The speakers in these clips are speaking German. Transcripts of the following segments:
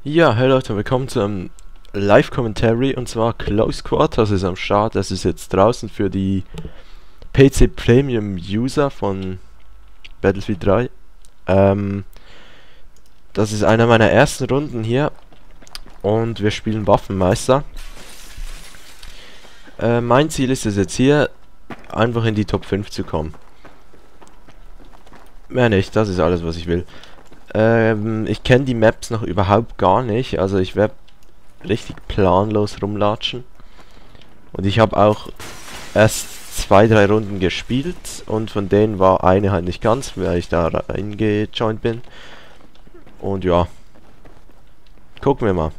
Ja, hey Leute, willkommen zu einem Live-Commentary und zwar Close Quarters ist am Start. Das ist jetzt draußen für die PC Premium User von Battlefield 3. Ähm, Das ist einer meiner ersten Runden hier und wir spielen Waffenmeister. Mein Ziel ist es jetzt hier, einfach in die Top 5 zu kommen. Mehr nicht, das ist alles, was ich will. Ich kenne die Maps noch überhaupt gar nicht, also ich werde richtig planlos rumlatschen. Und ich habe auch erst 2, 3 Runden gespielt und von denen war eine halt nicht ganz, weil ich da reingejoint bin. Und ja, gucken wir mal.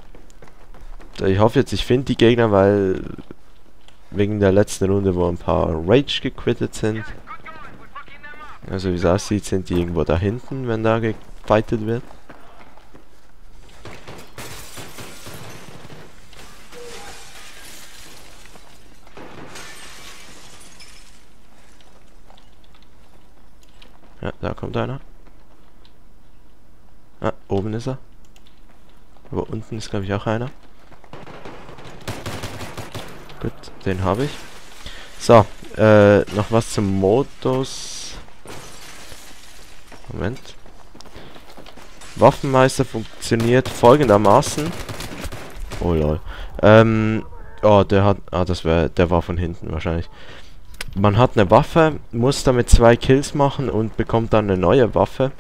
Ich hoffe jetzt, ich finde die Gegner, weil wegen der letzten Runde, wo ein paar Rage gequittet sind. Also wie es aussieht, sind die irgendwo da hinten, wenn da gefightet wird. Ja, da kommt einer. Ah, oben ist er. Aber unten ist, glaube ich, auch einer. Gut, den habe ich. So, noch was zum Modus. Moment. Waffenmeister funktioniert folgendermaßen. Oh lol. Oh, der hat. Ah, der war von hinten wahrscheinlich. Man hat eine Waffe, muss damit 2 Kills machen und bekommt dann eine neue Waffe.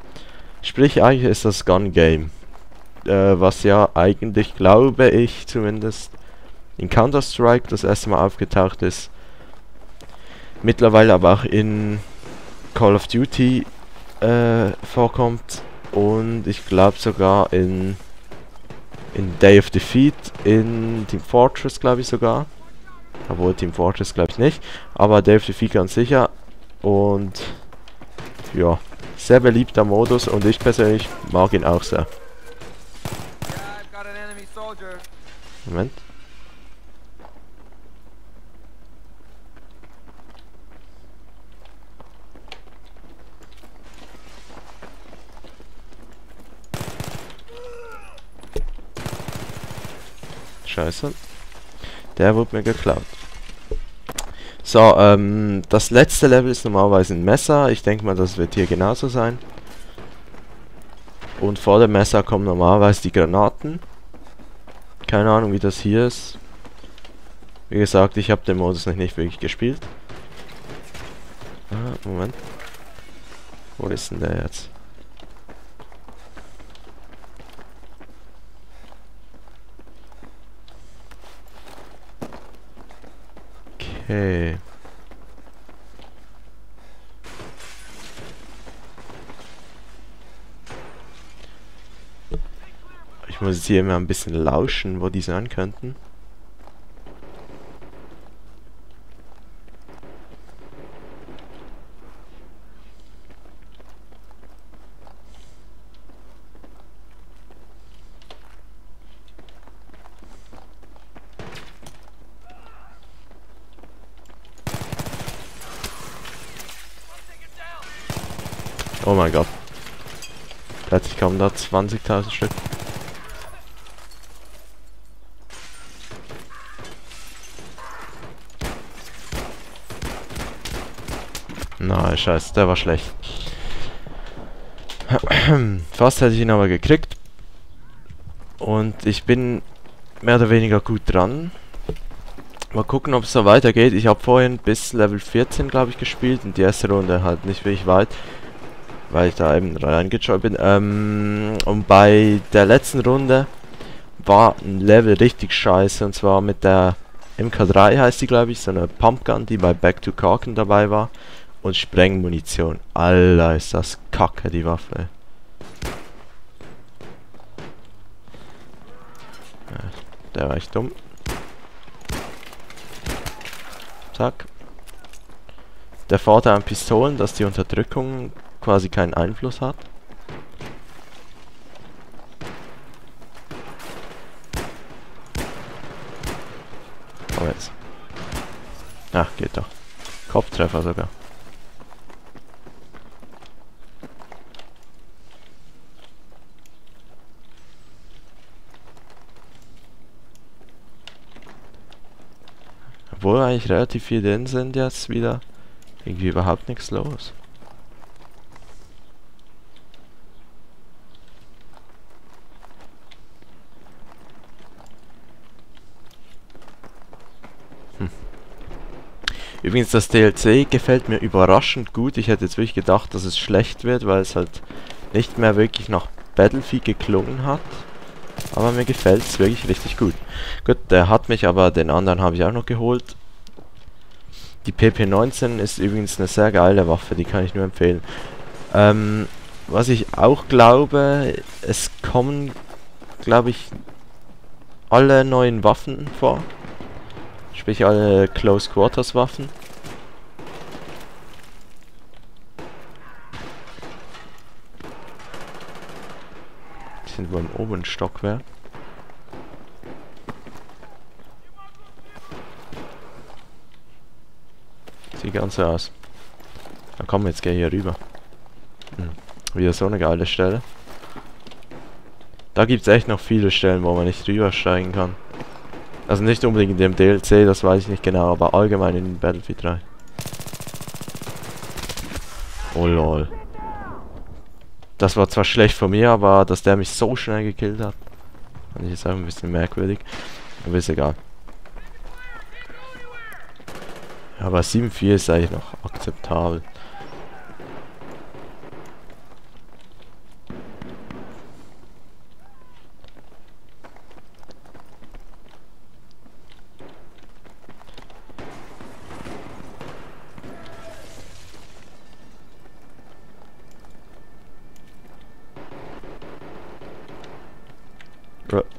Sprich, eigentlich ist das Gun Game. Was ja eigentlich, glaube ich, zumindest in Counter-Strike das erste Mal aufgetaucht ist. Mittlerweile aber auch in Call of Duty vorkommt. Und ich glaube sogar in Day of Defeat, in Team Fortress, glaube ich sogar. Obwohl Team Fortress glaube ich nicht. Aber Day of Defeat ganz sicher. Und ja, sehr beliebter Modus und ich persönlich mag ihn auch sehr. Moment. Scheiße. Der wurde mir geklaut. So, das letzte Level ist normalerweise ein Messer. Ich denke mal, das wird hier genauso sein. Und vor dem Messer kommen normalerweise die Granaten. Keine Ahnung, wie das hier ist. Wie gesagt, ich habe den Modus noch nicht wirklich gespielt. Ah, Moment. Wo ist denn der jetzt? Okay. Ich muss jetzt hier immer ein bisschen lauschen, wo die sein könnten. Oh mein Gott. Plötzlich kommen da 20.000 Stück. Nein, scheiße, der war schlecht. Fast hätte ich ihn aber gekriegt. Und ich bin mehr oder weniger gut dran. Mal gucken, ob es so weitergeht. Ich habe vorhin bis Level 14, glaube ich, gespielt. Und die erste Runde halt nicht wirklich weit. Weil ich da eben reingejoint bin. Und bei der letzten Runde war ein Level richtig scheiße. Und zwar mit der MK3 heißt die, glaube ich. So eine Pumpgun, die bei Back to Karken dabei war. Und Sprengmunition. Alter, ist das kacke, die Waffe. Ja, der war echt dumm. Zack. Der Vorteil an Pistolen, dass die Unterdrückung quasi keinen Einfluss hat. Oh jetzt. Ach, geht doch. Kopftreffer sogar. Obwohl eigentlich relativ viel drin sind jetzt wieder. Irgendwie überhaupt nichts los. Übrigens, das DLC gefällt mir überraschend gut. Ich hätte jetzt wirklich gedacht, dass es schlecht wird, weil es halt nicht mehr wirklich nach Battlefield geklungen hat. Aber mir gefällt es wirklich richtig gut. Gut, der hat mich, aber den anderen habe ich auch noch geholt. Die PP19 ist übrigens eine sehr geile Waffe, die kann ich nur empfehlen. Was ich auch glaube, es kommen, glaube ich, alle neuen Waffen vor. Sprich alle Close Quarters Waffen. Die sind wohl im oberen Stockwerk. Sieht ganz so aus. Na komm, jetzt geh hier rüber. Wieder so eine geile Stelle. Da gibt es echt noch viele Stellen, wo man nicht rübersteigen kann. Also nicht unbedingt in dem DLC, das weiß ich nicht genau, aber allgemein in Battlefield 3. Oh lol. Das war zwar schlecht von mir, aber dass der mich so schnell gekillt hat, fand ich jetzt auch ein bisschen merkwürdig. Aber ist egal. Aber 7-4 ist eigentlich noch akzeptabel.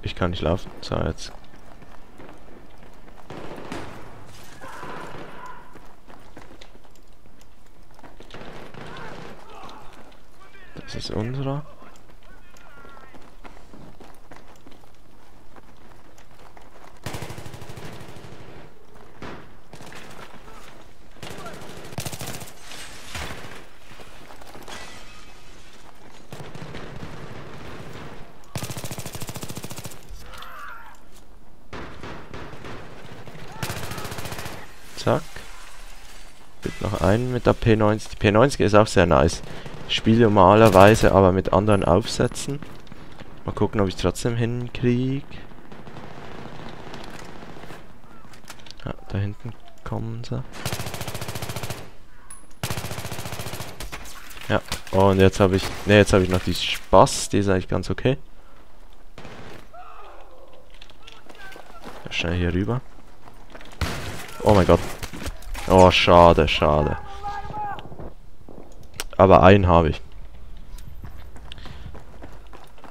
Ich kann nicht laufen. So, jetzt. Das ist unserer. Zack. Gibt noch einen mit der P90. Die P90 ist auch sehr nice. Ich spiele normalerweise aber mit anderen Aufsätzen. Mal gucken, ob ich trotzdem hinkriege. Ja, da hinten kommen sie. Ja, und jetzt habe ich... Ne, jetzt habe ich noch die Spaß. Die ist eigentlich ganz okay. Schnell hier rüber. Oh mein Gott. Oh, schade, schade. Aber einen habe ich.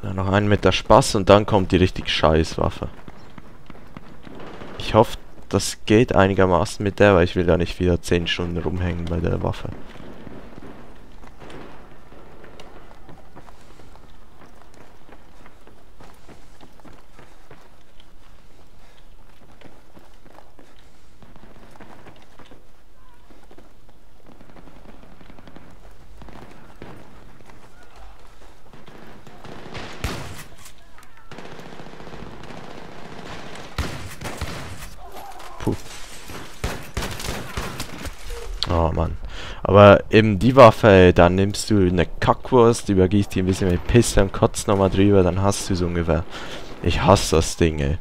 Dann noch einen mit der Spaß und dann kommt die richtig scheiß Waffe. Ich hoffe, das geht einigermaßen mit der, weil ich will ja nicht wieder 10 Stunden rumhängen bei der Waffe. Puh. Oh Mann. Aber eben die Waffe, ey, dann nimmst du eine Kackwurst, übergießt die ein bisschen mit Pisse und kotzt nochmal drüber, dann hast du es ungefähr. Ich hasse das Ding, ey.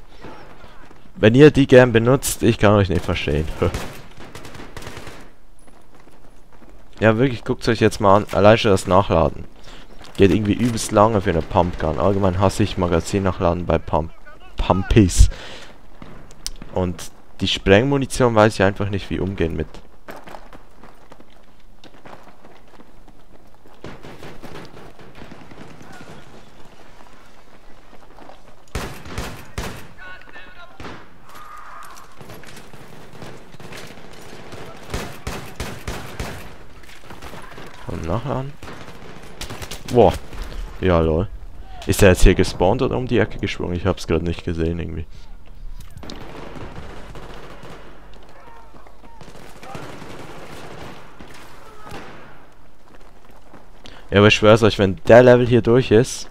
Wenn ihr die gern benutzt, ich kann euch nicht verstehen. Ja, wirklich, guckt euch jetzt mal an. Allein schon das Nachladen. Geht irgendwie übelst lange für eine Pumpgun. Allgemein hasse ich Magazin-Nachladen bei Pumpies. Und die Sprengmunition weiß ich einfach nicht, wie umgehen mit. Und nachladen. Boah. Ja, lol. Ist er jetzt hier gespawnt oder um die Ecke gesprungen? Ich hab's gerade nicht gesehen irgendwie. Ja, aber ich schwör's euch, wenn der Level hier durch ist,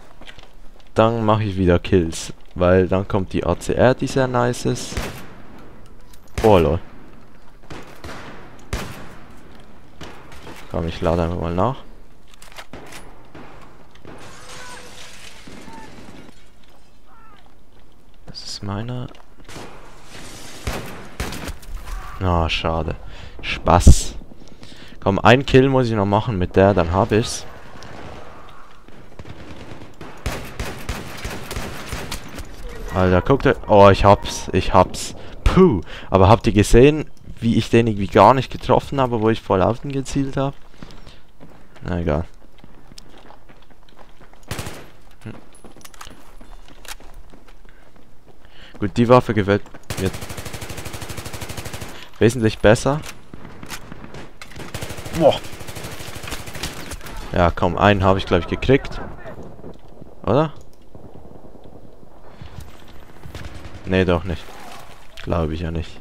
dann mache ich wieder Kills. Weil dann kommt die ACR, die sehr nice ist. Oh lol. Komm, ich lade einfach mal nach. Das ist meiner. Ah, schade. Spaß. Komm, ein Kill muss ich noch machen mit der, dann hab ich's. Alter, guckt euch. Oh, ich hab's. Puh. Aber habt ihr gesehen, wie ich den irgendwie gar nicht getroffen habe, wo ich voll auf den gezielt habe? Na egal. Gut, die Waffe gefällt mir wesentlich besser. Boah. Ja, komm, einen habe ich, glaube ich, gekriegt. Oder? Nee, doch nicht. Glaube ich ja nicht.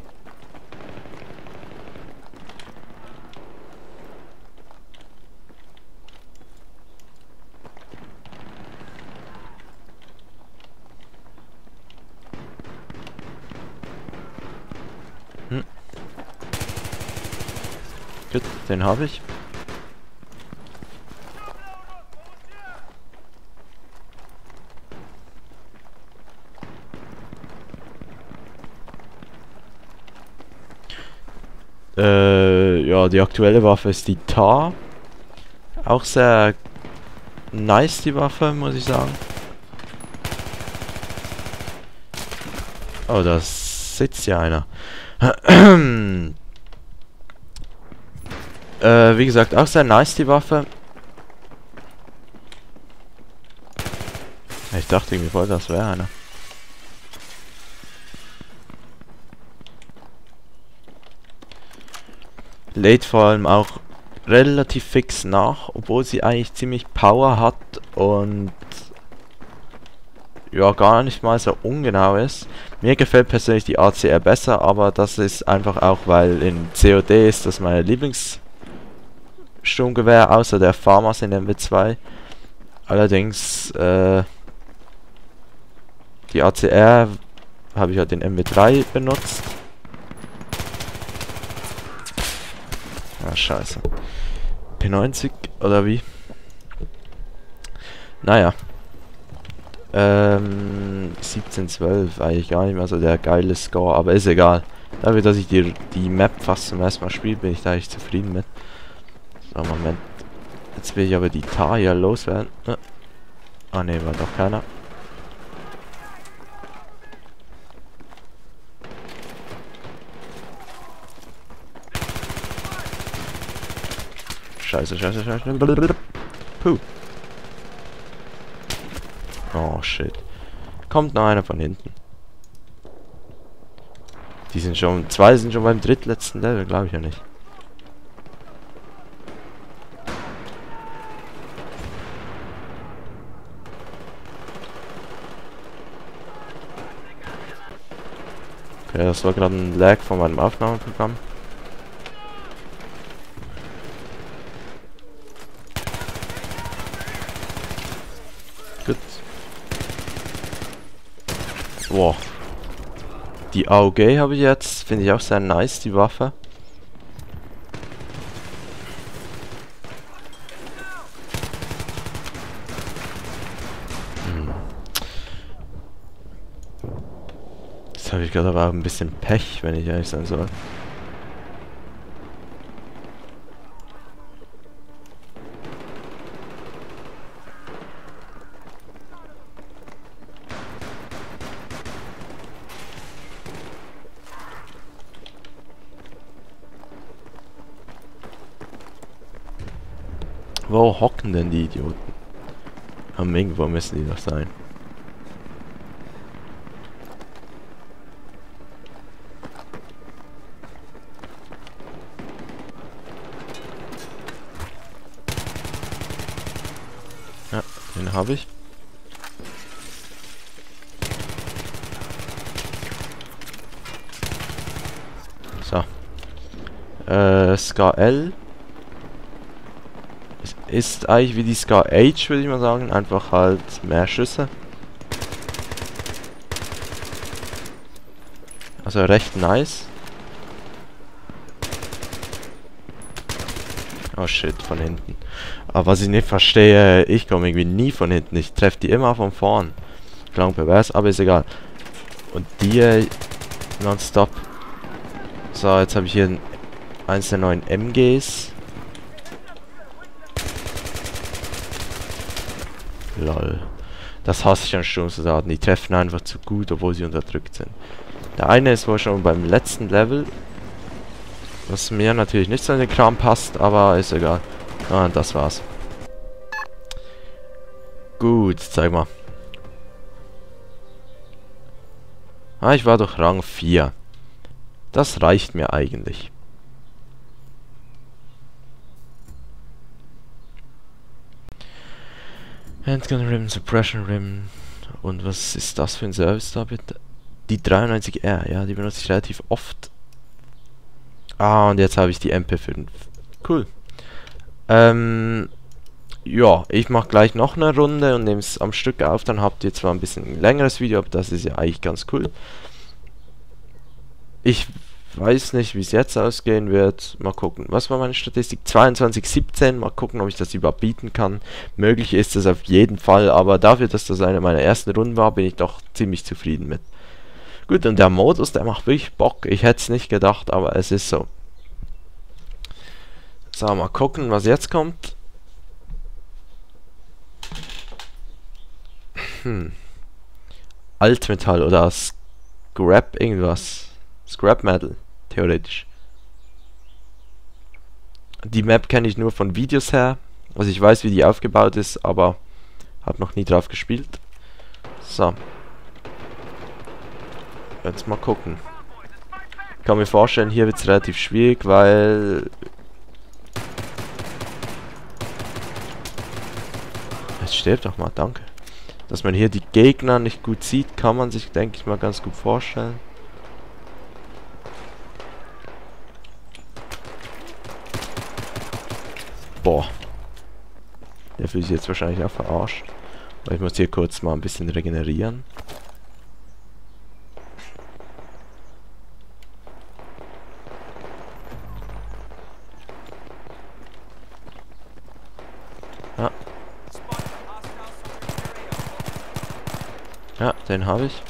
Gut, den habe ich. Ja, die aktuelle Waffe ist die Tar. Auch sehr nice, die Waffe, muss ich sagen. Oh, da sitzt ja einer. Wie gesagt, auch sehr nice, die Waffe. Ich dachte irgendwie voll, das wäre einer. Lädt vor allem auch relativ fix nach, obwohl sie eigentlich ziemlich Power hat und ja, gar nicht mal so ungenau ist. Mir gefällt persönlich die ACR besser, aber das ist einfach auch, weil in COD ist das meine Lieblingssturmgewehr, außer der Farmers in MW2. Allerdings, die ACR habe ich halt in MW3 benutzt. Ah, scheiße. P90 oder wie? Naja. 17-12, eigentlich gar nicht mehr so der geile Score, aber ist egal. Dafür, dass ich die Map fast zum ersten Mal spiele, bin ich da echt zufrieden mit. So, Moment. Jetzt will ich aber die Tar hier loswerden. Ah ne, war doch keiner. Scheiße. Puh. Oh shit. Kommt noch einer von hinten. Die sind schon, zwei sind schon beim drittletzten Level, glaube ich ja nicht. Okay, das war gerade ein Lag von meinem Aufnahmeprogramm. Gut. Wow. Die AUG habe ich jetzt. Finde ich auch sehr nice, die Waffe. Jetzt habe ich gerade aber auch ein bisschen Pech, wenn ich ehrlich sein soll. Wo hocken denn die Idioten? Irgendwo müssen die doch sein. Ja, den habe ich. So. Scar L. Ist eigentlich wie die Scar H, würde ich mal sagen. Einfach halt mehr Schüsse. Also recht nice. Oh shit, von hinten. Aber was ich nicht verstehe, ich komme irgendwie nie von hinten. Ich treffe die immer von vorn. Klang pervers, aber ist egal. Und die nonstop. So, jetzt habe ich hier eins der neuen MGs. Lol. Das hasse ich an Sturmsoldaten. Die treffen einfach zu gut, obwohl sie unterdrückt sind. Der eine ist wohl schon beim letzten Level. Was mir natürlich nicht so in den Kram passt, aber ist egal. Ah, und das war's. Gut, zeig mal. Ah, ich war doch Rang 4. Das reicht mir eigentlich. Handgun Rim, Suppression Rim. Und was ist das für ein Service da bitte? Die 93R, ja, die benutze ich relativ oft. Ah, und jetzt habe ich die MP5. Cool. Ja, ich mache gleich noch eine Runde und nehme es am Stück auf. Dann habt ihr zwar ein bisschen ein längeres Video, aber das ist ja eigentlich ganz cool. Ich weiß nicht, wie es jetzt ausgehen wird. Mal gucken. Was war meine Statistik? 22:17. Mal gucken, ob ich das überbieten kann. Möglich ist es auf jeden Fall, aber dafür, dass das eine meiner ersten Runden war, bin ich doch ziemlich zufrieden mit. Gut, und der Modus, der macht wirklich Bock. Ich hätte es nicht gedacht, aber es ist so. So, mal gucken, was jetzt kommt. Altmetall oder Scrap irgendwas. Scrap Metal, theoretisch. Die Map kenne ich nur von Videos her. Also ich weiß, wie die aufgebaut ist, aber habe noch nie drauf gespielt. So. Jetzt mal gucken. Ich kann mir vorstellen, hier wird es relativ schwierig, weil... Jetzt stirbt doch mal, danke. Dass man hier die Gegner nicht gut sieht, kann man sich, denke ich mal, ganz gut vorstellen. Boah. Der fühlt sich jetzt wahrscheinlich auch verarscht. Aber ich muss hier kurz mal ein bisschen regenerieren. Ja. Ja, den habe ich.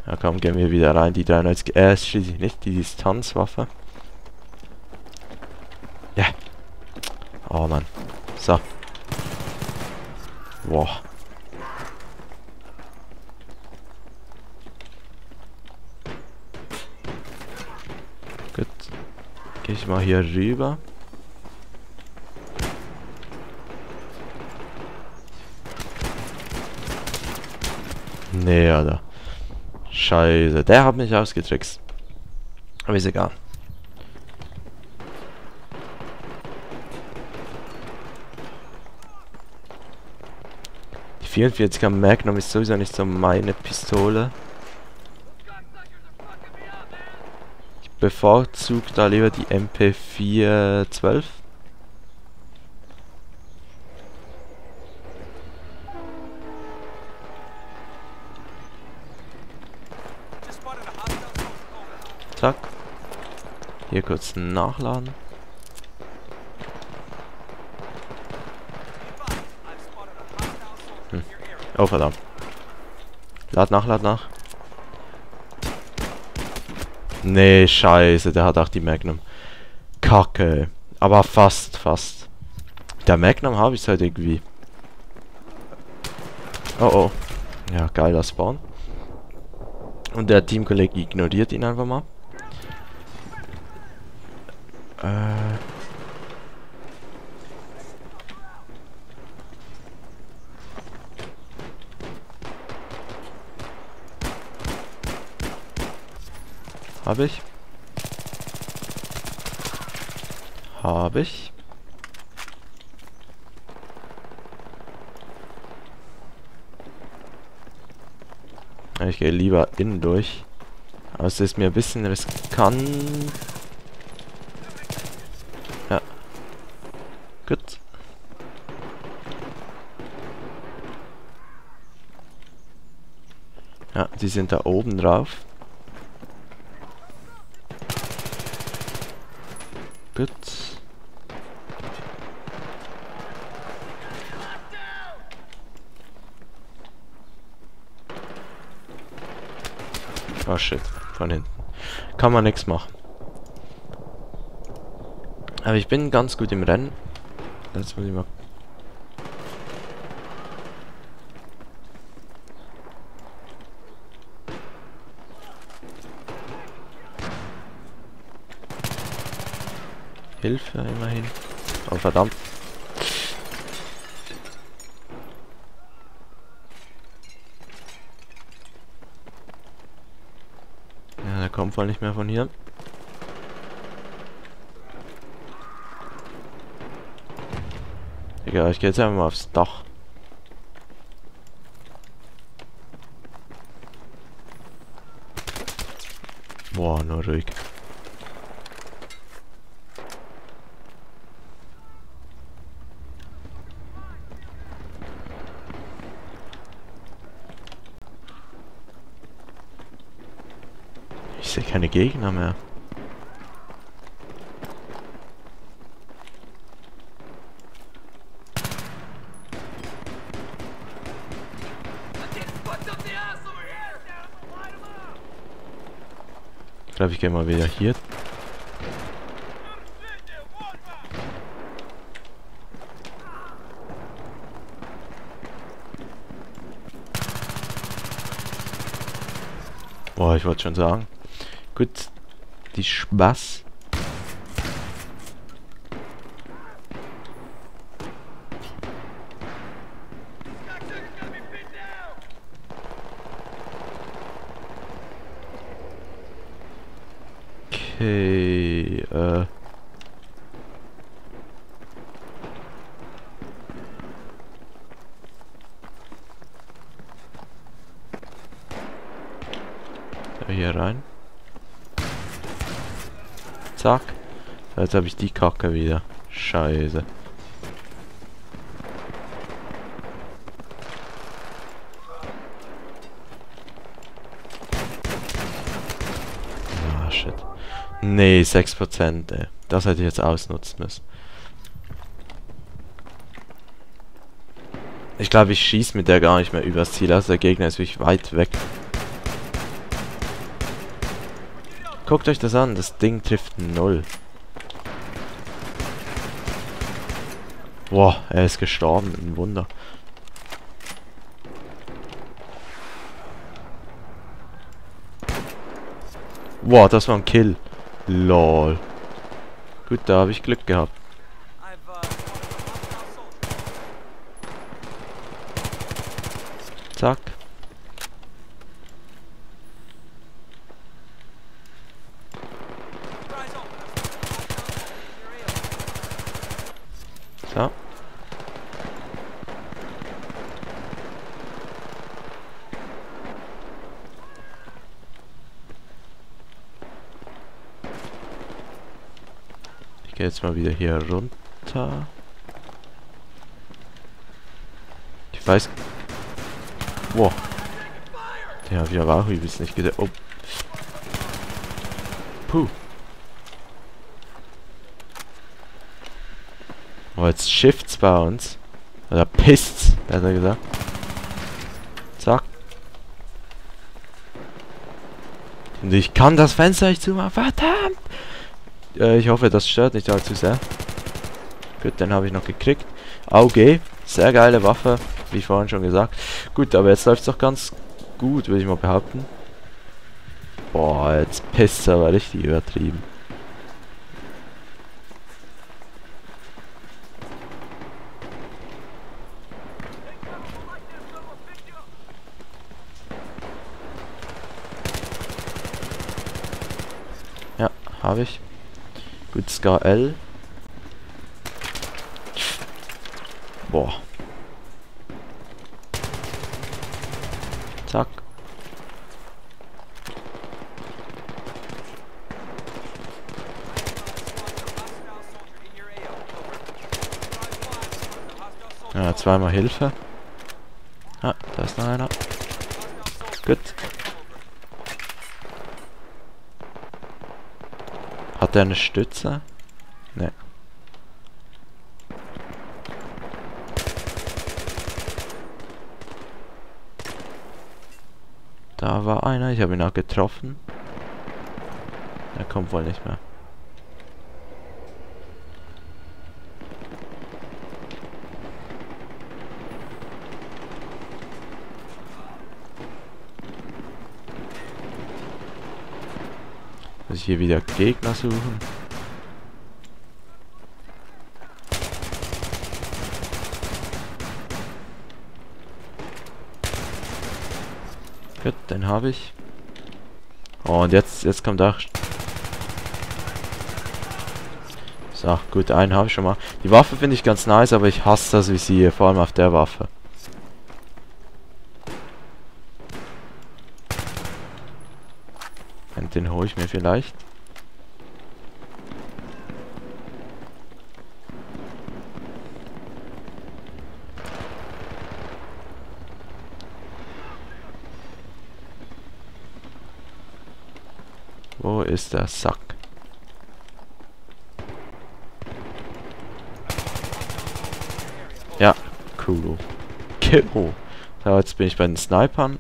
Ja komm, gehen wir wieder rein. Die 93 ist schließlich nicht die Distanzwaffe. Ja. Oh Mann. So. Boah. Gut. Gehe ich mal hier rüber. Nee, Alter. Scheiße, der hat mich ausgetrickst. Aber ist egal. Die 44er Magnum ist sowieso nicht so meine Pistole. Ich bevorzuge da lieber die MP412. Zack. Hier kurz nachladen. Oh verdammt. Lad nach, lad nach. Nee, scheiße, der hat auch die Magnum. Kacke. Aber fast, fast. Der Magnum habe ich halt irgendwie. Oh oh. Ja, geiler Spawn. Und der Teamkollege ignoriert ihn einfach mal. Habe ich. Habe ich. Ich gehe lieber innen durch. Aber es ist mir ein bisschen riskant. Ja. Gut. Ja, die sind da oben drauf. Gut. Oh shit, von hinten. Kann man nichts machen. Aber ich bin ganz gut im Rennen. Jetzt muss ich mal... Hilfe immerhin. Oh verdammt. Ja, der kommt wohl nicht mehr von hier. Egal, ich gehe jetzt einfach mal aufs Dach. Boah, nur ruhig. Ich sehe keine Gegner mehr. Ich glaube, ich gehe mal wieder hier. Boah, ich wollte schon sagen. Gut, die Spaß. Okay, hier rein. Zack. Jetzt habe ich die Kacke wieder. Scheiße. Ah, shit. Nee, 6%, ey. Das hätte ich jetzt ausnutzen müssen. Ich glaube, ich schieße mit der gar nicht mehr übers Ziel. Also der Gegner ist wirklich weit weg. Guckt euch das an, das Ding trifft 0. Boah, er ist gestorben, ein Wunder. Boah, das war ein Kill. Lol. Gut, da habe ich Glück gehabt. Zack. So. Ich gehe jetzt mal wieder hier runter. Ich weiß... Wow. Den habe ich aber auch übelst nicht gesehen. Oh. Puh. Oh, jetzt shifts bei uns. Oder pisst's, besser gesagt. Zack. Und ich kann das Fenster nicht zumachen. Verdammt! Ich hoffe, das stört nicht allzu sehr. Gut, den habe ich noch gekriegt. AUG. Sehr geile Waffe, wie vorhin schon gesagt. Gut, aber jetzt läuft es doch ganz gut, würde ich mal behaupten. Boah, jetzt pisst's aber richtig übertrieben. Ja, habe ich. Gut, Scar L. Boah. Zack. Ja, zweimal Hilfe. Ah, da ist noch einer. Gut. Hat er eine Stütze? Ne. Da war einer, ich habe ihn auch getroffen. Er kommt wohl nicht mehr. Muss ich hier wieder Gegner suchen? Gut, den habe ich. Oh, und jetzt kommt auch. So, gut, einen habe ich schon mal. Die Waffe finde ich ganz nice, aber ich hasse das Visier, vor allem auf der Waffe. Und den hole ich mir vielleicht. Wo ist der Sack? Ja, cool. Cool. So, jetzt bin ich bei den Snipern.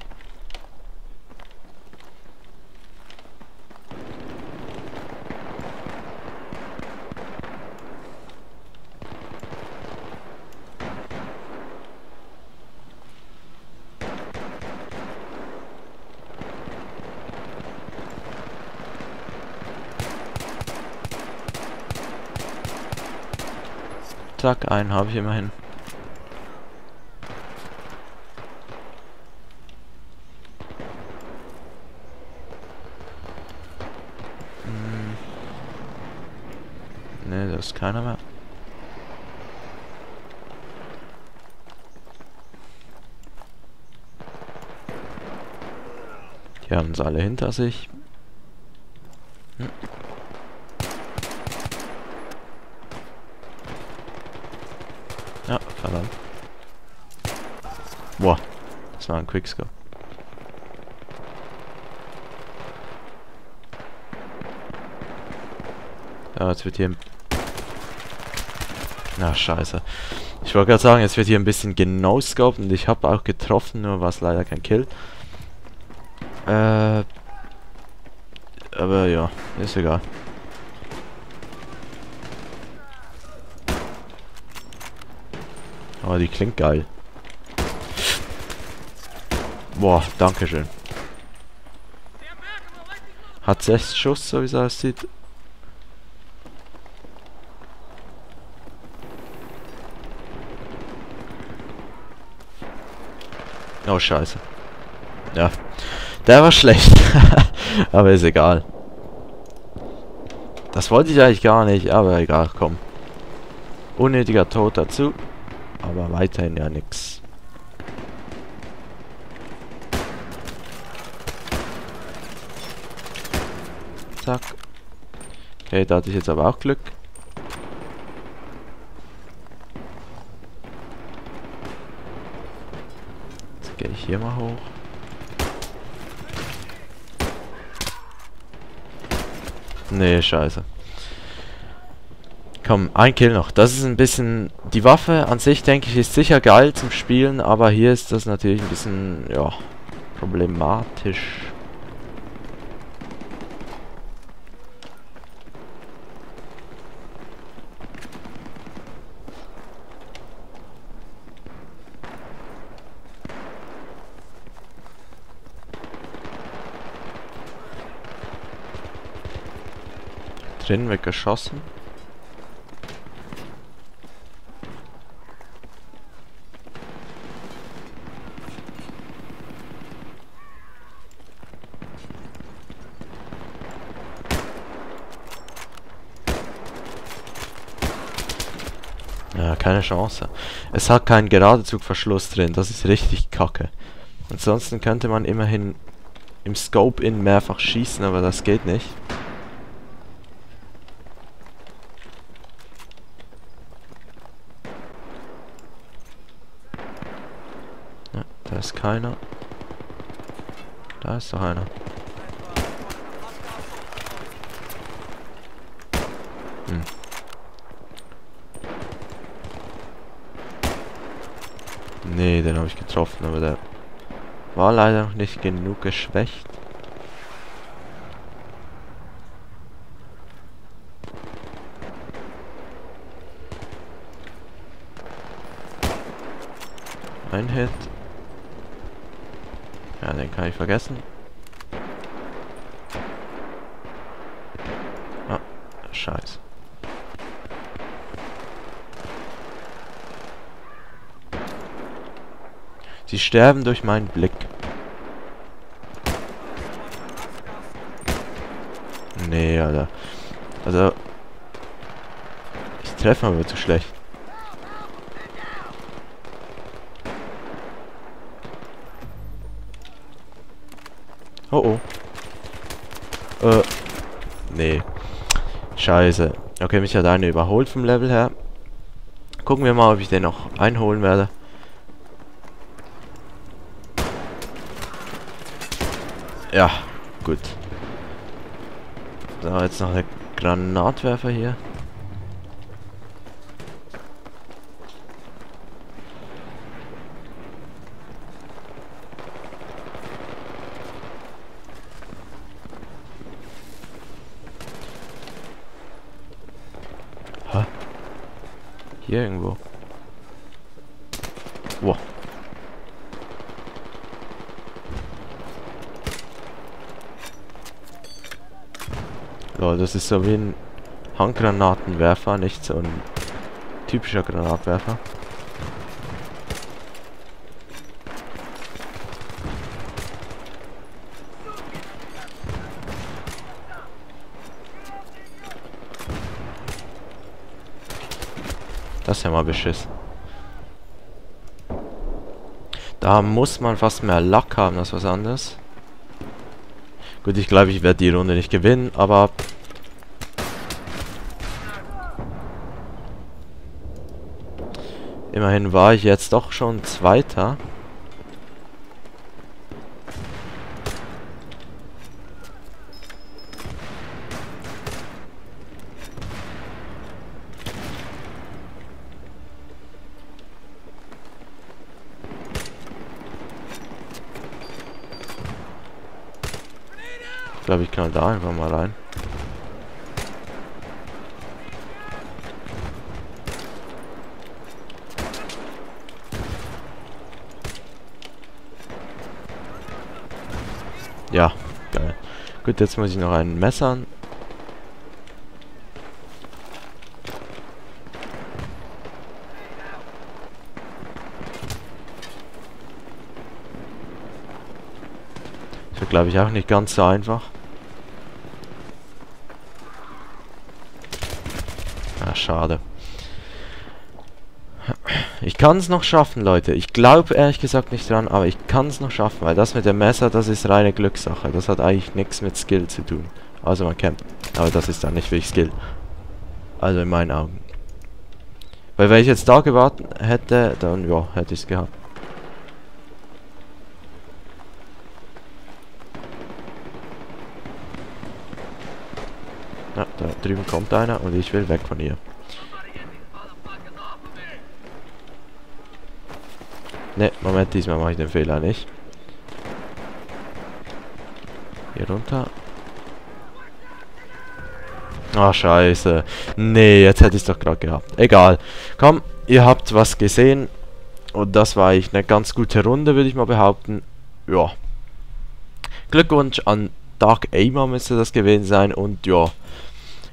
Zack, einen habe ich immerhin. Ne, da ist keiner mehr. Die haben es alle hinter sich. Ja, verdammt. Boah, das war ein Quickscope. Ja, jetzt wird hier... Na, scheiße. Ich wollte gerade sagen, jetzt wird hier ein bisschen genoscoped und ich habe auch getroffen, nur war es leider kein Kill. Aber ja, ist egal. Aber die klingt geil. Boah, dankeschön. Hat 6 Schuss, so wie es aussieht. Oh, scheiße. Ja, der war schlecht. Aber ist egal. Das wollte ich eigentlich gar nicht, aber egal, komm. Unnötiger Tod dazu. Aber weiterhin ja nix. Zack. Okay, da hatte ich jetzt aber auch Glück. Jetzt gehe ich hier mal hoch. Nee, scheiße. Komm, ein Kill noch. Das ist ein bisschen... Die Waffe an sich, denke ich, ist sicher geil zum Spielen, aber hier ist das natürlich ein bisschen, ja, problematisch. Drin wird geschossen. Ja, keine Chance. Es hat keinen Geradezugverschluss drin, das ist richtig kacke. Ansonsten könnte man immerhin im Scope-In mehrfach schießen, aber das geht nicht. Ja, da ist keiner. Da ist doch einer. Nee, den habe ich getroffen, aber der war leider noch nicht genug geschwächt. Ein Hit. Ja, den kann ich vergessen. Ah, scheiße. Sie sterben durch meinen Blick. Nee, Alter. Also... Ich treffe aber zu schlecht. Oh oh. Nee. Scheiße. Okay, mich hat einer überholt vom Level her. Gucken wir mal, ob ich den noch einholen werde. Ja, gut. So, jetzt noch der Granatwerfer hier. Hä? Hier irgendwo. Wow. So, das ist so wie ein Handgranatenwerfer, nicht so ein typischer Granatwerfer. Das ist ja mal beschissen. Da muss man fast mehr Lack haben als was anderes. Gut, ich glaube, ich werde die Runde nicht gewinnen, aber... Immerhin war ich jetzt doch schon Zweiter. Ich glaube, ich knall da einfach mal rein. Ja, geil. Gut, jetzt muss ich noch einen messern. Das wird, glaube ich, auch nicht ganz so einfach. Ah, schade. Ich kann es noch schaffen, Leute. Ich glaube ehrlich gesagt nicht dran, aber ich kann es noch schaffen, weil das mit dem Messer, das ist reine Glückssache. Das hat eigentlich nichts mit Skill zu tun. Also man kämpft. Aber das ist dann nicht wirklich Skill. Also in meinen Augen. Weil wenn ich jetzt da gewartet hätte, dann ja, hätte ich es gehabt. Ja, da drüben kommt einer und ich will weg von ihr. Ne, Moment, diesmal mache ich den Fehler nicht. Hier runter. Ah, scheiße. Nee, jetzt hätte ich es doch gerade gehabt. Egal. Komm, ihr habt was gesehen. Und das war eigentlich eine ganz gute Runde, würde ich mal behaupten. Ja. Glückwunsch an Dark Aimer müsste das gewesen sein. Und ja,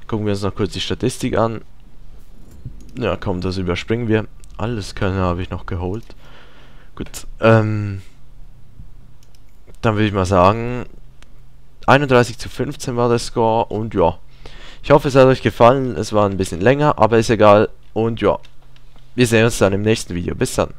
gucken wir uns noch kurz die Statistik an. Ja, komm, das überspringen wir. Alles können habe ich noch geholt. Gut, dann würde ich mal sagen, 31:15 war der Score und ja, ich hoffe es hat euch gefallen, es war ein bisschen länger, aber ist egal und ja, wir sehen uns dann im nächsten Video, bis dann.